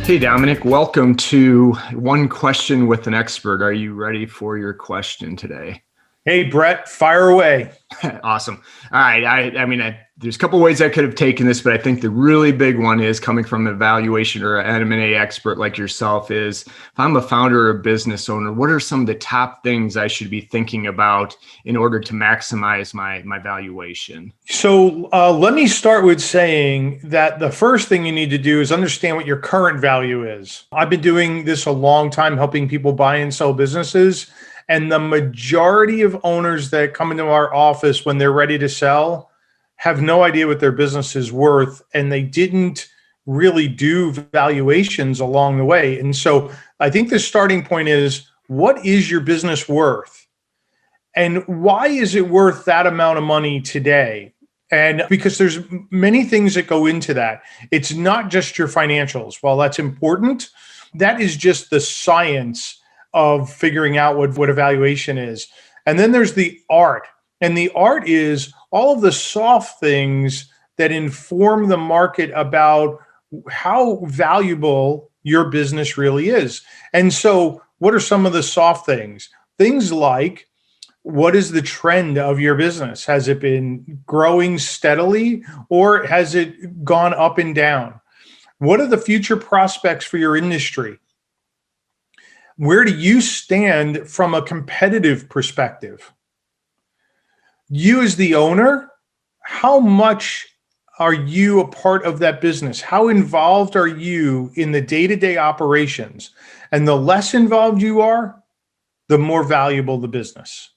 Hey, Dominic, welcome to One Question with an Expert. Are you ready for your question today? Hey, Brett, fire away. Awesome. All right. There's a couple ways I could have taken this, but I think the really big one is coming from a valuation or an M&A expert like yourself is, if I'm a founder or a business owner, what are some of the top things I should be thinking about in order to maximize my valuation? So let me start with saying that the first thing you need to do is understand what your current value is. I've been doing this a long time, helping people buy and sell businesses. And the majority of owners that come into our office when they're ready to sell have no idea what their business is worth, and they didn't really do valuations along the way. And so I think the starting point is, what is your business worth? And why is it worth that amount of money today? And because there's many things that go into that. It's not just your financials. While that's important, that is just the science of figuring out what a valuation is. And then there's the art. And the art is all of the soft things that inform the market about how valuable your business really is. And so what are some of the soft things? Things like, what is the trend of your business? Has it been growing steadily, or has it gone up and down? What are the future prospects for your industry? Where do you stand from a competitive perspective? You as the owner, how much are you a part of that business? How involved are you in the day-to-day operations? And the less involved you are, the more valuable the business.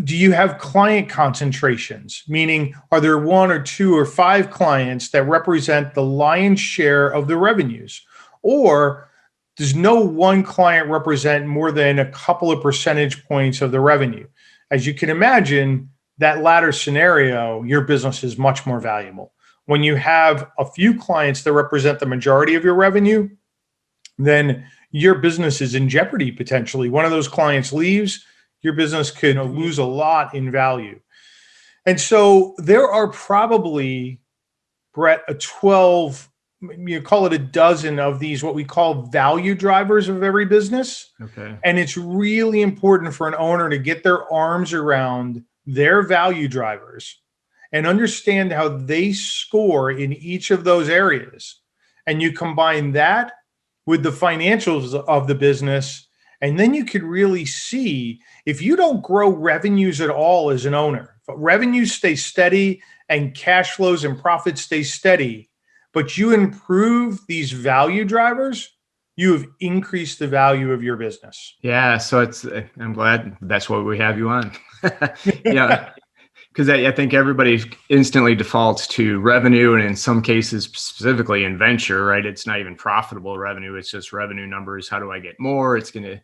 Do you have client concentrations? Meaning, are there one or two or five clients that represent the lion's share of the revenues? Or does no one client represent more than a couple of percentage points of the revenue? As you can imagine, that latter scenario, your business is much more valuable. When you have a few clients that represent the majority of your revenue, then your business is in jeopardy potentially. One of those clients leaves, your business could lose a lot in value. And so there are probably, Brett, call it a dozen of these, what we call value drivers of every business. Okay. And it's really important for an owner to get their arms around their value drivers and understand how they score in each of those areas. And you combine that with the financials of the business, and then you could really see if you don't grow revenues at all as an owner, if revenues stay steady and cash flows and profits stay steady, but you improve these value drivers, you have increased the value of your business. Yeah, so I'm glad that's why we have you on. Yeah, because I think everybody instantly defaults to revenue, and in some cases, specifically in venture, right? It's not even profitable revenue. It's just revenue numbers. How do I get more? It's going to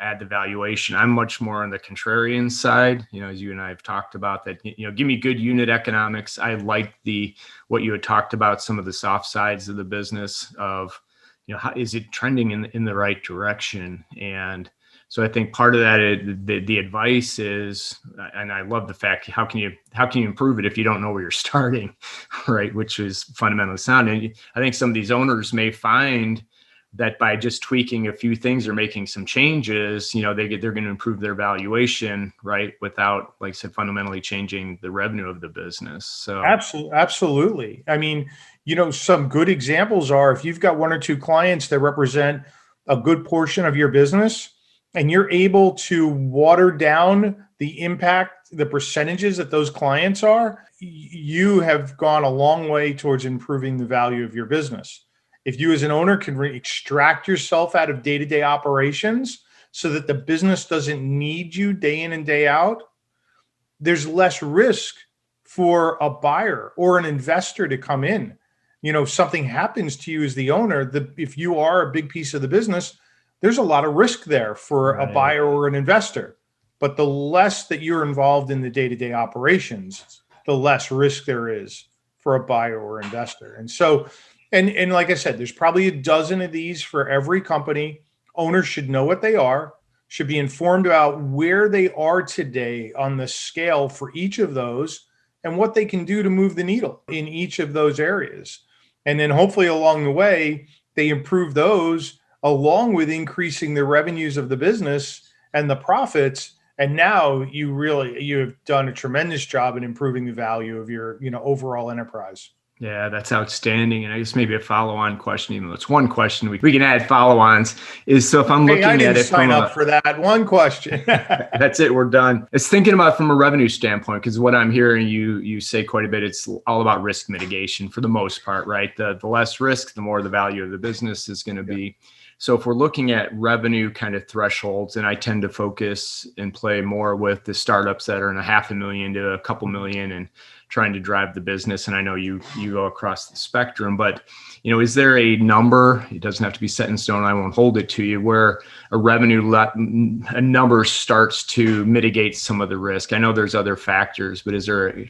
add the valuation. I'm much more on the contrarian side, as you and I have talked about that, give me good unit economics. I like what you had talked about, some of the soft sides of the business of, how is it trending in the right direction? And so I think part of that, the advice is, and I love the fact, how can you improve it if you don't know where you're starting, right? Which is fundamentally sound. And I think some of these owners may find that by just tweaking a few things or making some changes, they're going to improve their valuation, right? Without, like I said, fundamentally changing the revenue of the business. So absolutely. I mean, some good examples are, if you've got one or two clients that represent a good portion of your business, and you're able to water down the impact, the percentages that those clients are, you have gone a long way towards improving the value of your business. If you as an owner can extract yourself out of day-to-day operations so that the business doesn't need you day in and day out, there's less risk for a buyer or an investor to come in. Something happens to you as the owner, if you are a big piece of the business, there's a lot of risk there for a buyer or an investor. But the less that you're involved in the day-to-day operations, the less risk there is for a buyer or investor. And so, and like I said, there's probably a dozen of these for every company. Owners should know what they are, should be informed about where they are today on the scale for each of those and what they can do to move the needle in each of those areas. And then hopefully along the way, they improve those along with increasing the revenues of the business and the profits. And now you have done a tremendous job in improving the value of your, overall enterprise. Yeah, that's outstanding. And I guess maybe a follow-on question, even though it's one question, we can add follow-ons, is so if I'm looking I didn't at it sign up for that one question. That's it, we're done. It's thinking about from a revenue standpoint, because what I'm hearing you say quite a bit, it's all about risk mitigation for the most part, right? The less risk, the more the value of the business is going to be. So if we're looking at revenue kind of thresholds, and I tend to focus and play more with the startups that are in $500,000 to a couple million and trying to drive the business. And I know you go across the spectrum, but is there a number? It doesn't have to be set in stone. I won't hold it to you, where a number starts to mitigate some of the risk. I know there's other factors, but is there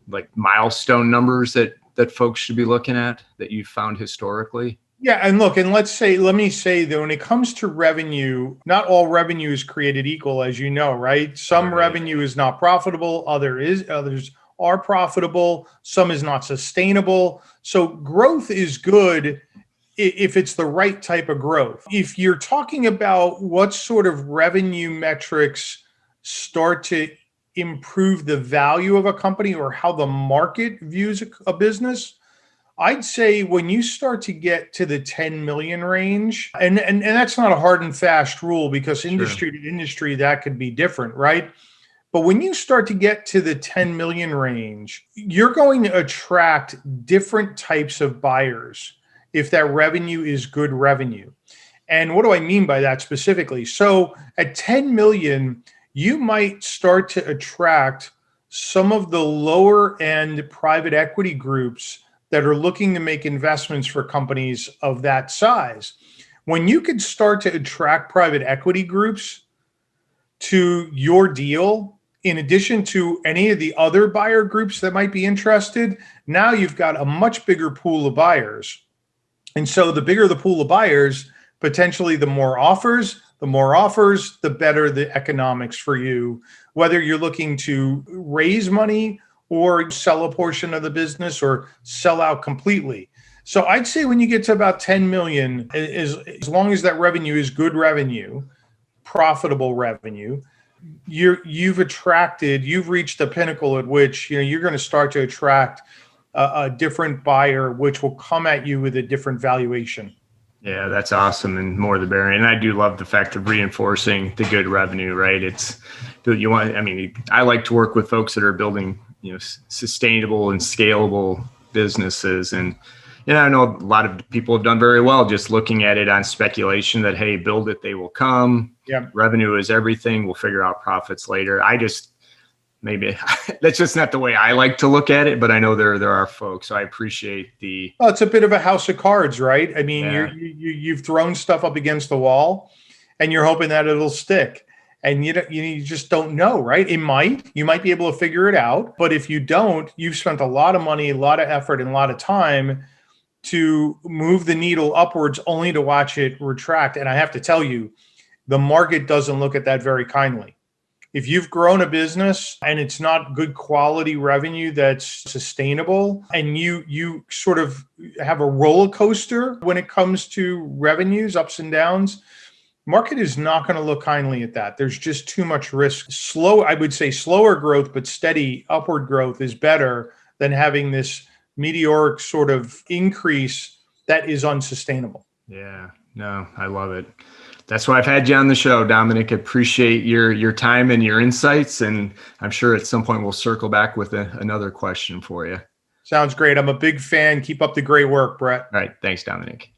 like milestone numbers that folks should be looking at that you've found historically? Yeah. And look, and let me say that when it comes to revenue, not all revenue is created equal, as you know, right? Some revenue is not profitable. Others are profitable. Some is not sustainable. So growth is good if it's the right type of growth. If you're talking about what sort of revenue metrics start to improve the value of a company or how the market views a business, I'd say when you start to get to the 10 million range, and that's not a hard and fast rule, because industry to industry, that could be different, right? But when you start to get to the 10 million range, you're going to attract different types of buyers if that revenue is good revenue. And what do I mean by that specifically? So at 10 million, you might start to attract some of the lower end private equity groups that are looking to make investments for companies of that size. When you could start to attract private equity groups to your deal, in addition to any of the other buyer groups that might be interested, now you've got a much bigger pool of buyers. And so the bigger the pool of buyers, potentially the more offers, the better the economics for you, whether you're looking to raise money or sell a portion of the business or sell out completely. So I'd say when you get to about 10 million, as long as that revenue is good revenue, profitable revenue, you've reached the pinnacle at which you're going to start to attract a different buyer, which will come at you with a different valuation. Yeah, that's awesome, and more the better. And I do love the fact of reinforcing the good revenue, right? I like to work with folks that are building sustainable and scalable businesses. And I know a lot of people have done very well just looking at it on speculation that, hey, build it, they will come. Yeah. Revenue is everything. We'll figure out profits later. Maybe that's just not the way I like to look at it, but I know there are folks. So I appreciate Well, it's a bit of a house of cards, right? I mean, you've thrown stuff up against the wall and you're hoping that it'll stick. And you just don't know, right? You might be able to figure it out. But if you don't, you've spent a lot of money, a lot of effort, and a lot of time to move the needle upwards only to watch it retract. And I have to tell you, the market doesn't look at that very kindly. If you've grown a business and it's not good quality revenue that's sustainable, and you sort of have a roller coaster when it comes to revenues, ups and downs, market is not going to look kindly at that. There's just too much risk. I would say slower growth, but steady upward growth is better than having this meteoric sort of increase that is unsustainable. Yeah, no, I love it. That's why I've had you on the show, Domenic. I appreciate your time and your insights. And I'm sure at some point we'll circle back with another question for you. Sounds great. I'm a big fan. Keep up the great work, Brett. All right. Thanks, Domenic.